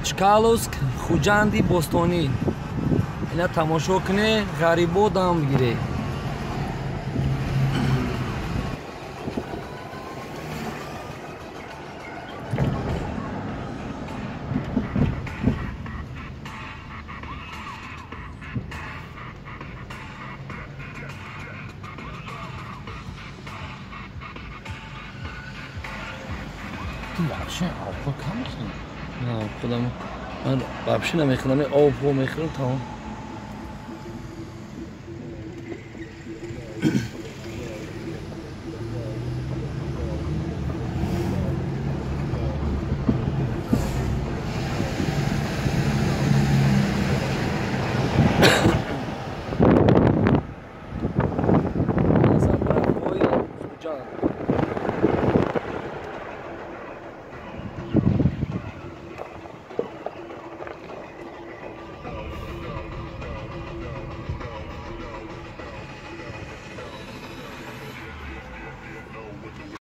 چکالوسک خوجندی بوستانی اینا تماشا کنه غریبا دام بگیره. вообще алко камсың? نه خودم من بابشی نمیخورم آب میخورم تمام.